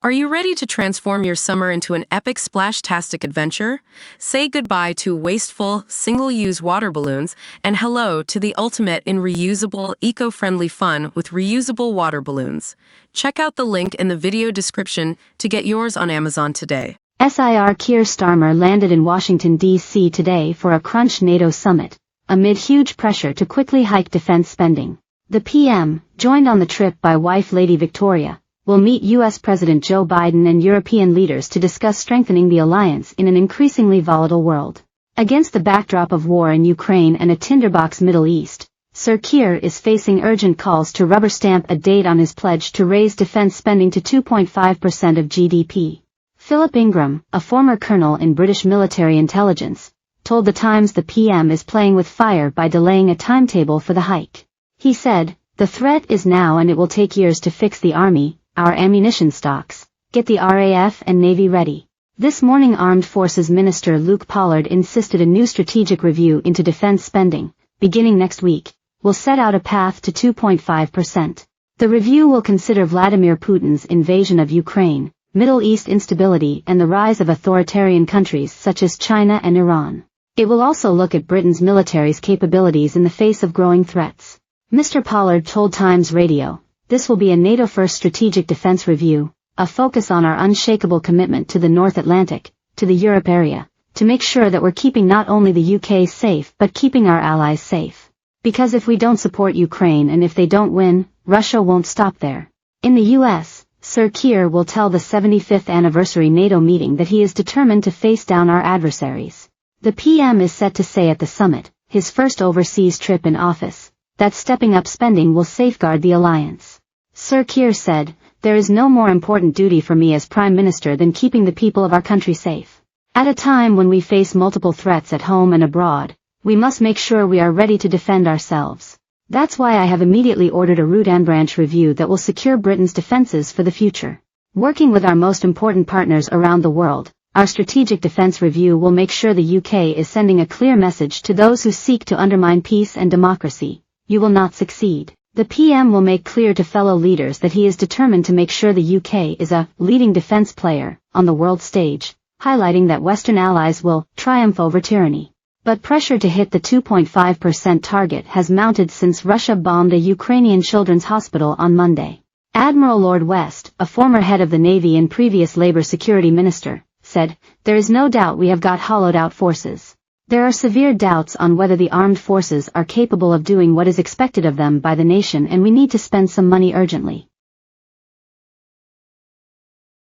Are you ready to transform your summer into an epic splash-tastic adventure? Say goodbye to wasteful, single-use water balloons and hello to the ultimate in reusable, eco-friendly fun with reusable water balloons. Check out the link in the video description to get yours on Amazon today. SIR Keir Starmer landed in Washington, D.C. today for a crunch NATO summit, amid huge pressure to quickly hike defense spending. The PM, joined on the trip by wife Lady Victoria, will meet U.S. President Joe Biden and European leaders to discuss strengthening the alliance in an increasingly volatile world. Against the backdrop of war in Ukraine and a tinderbox Middle East, Sir Keir is facing urgent calls to rubber stamp a date on his pledge to raise defense spending to 2.5% of GDP. Philip Ingram, a former colonel in British military intelligence, told The Times the PM is playing with fire by delaying a timetable for the hike. He said, "The threat is now and it will take years to fix the army, our ammunition stocks, get the RAF and Navy ready." This morning Armed Forces Minister Luke Pollard insisted a new strategic review into defense spending, beginning next week, will set out a path to 2.5%. The review will consider Vladimir Putin's invasion of Ukraine, Middle East instability and the rise of authoritarian countries such as China and Iran. It will also look at Britain's military's capabilities in the face of growing threats. Mr. Pollard told Times Radio, "This will be a NATO-first strategic defense review, a focus on our unshakable commitment to the North Atlantic, to the Europe area, to make sure that we're keeping not only the UK safe but keeping our allies safe. Because if we don't support Ukraine and if they don't win, Russia won't stop there." In the US, Sir Keir will tell the 75th anniversary NATO meeting that he is determined to face down our adversaries. The PM is set to say at the summit, his first overseas trip in office, that stepping up spending will safeguard the alliance. Sir Keir said, "There is no more important duty for me as Prime Minister than keeping the people of our country safe. At a time when we face multiple threats at home and abroad, we must make sure we are ready to defend ourselves. That's why I have immediately ordered a root and branch review that will secure Britain's defenses for the future. Working with our most important partners around the world, our strategic defense review will make sure the UK is sending a clear message to those who seek to undermine peace and democracy. You will not succeed." The PM will make clear to fellow leaders that he is determined to make sure the UK is a leading defense player on the world stage, highlighting that Western allies will triumph over tyranny. But pressure to hit the 2.5% target has mounted since Russia bombed a Ukrainian children's hospital on Monday. Admiral Lord West, a former head of the Navy and previous Labour security minister, said, "There is no doubt we have got hollowed-out forces. There are severe doubts on whether the armed forces are capable of doing what is expected of them by the nation and we need to spend some money urgently."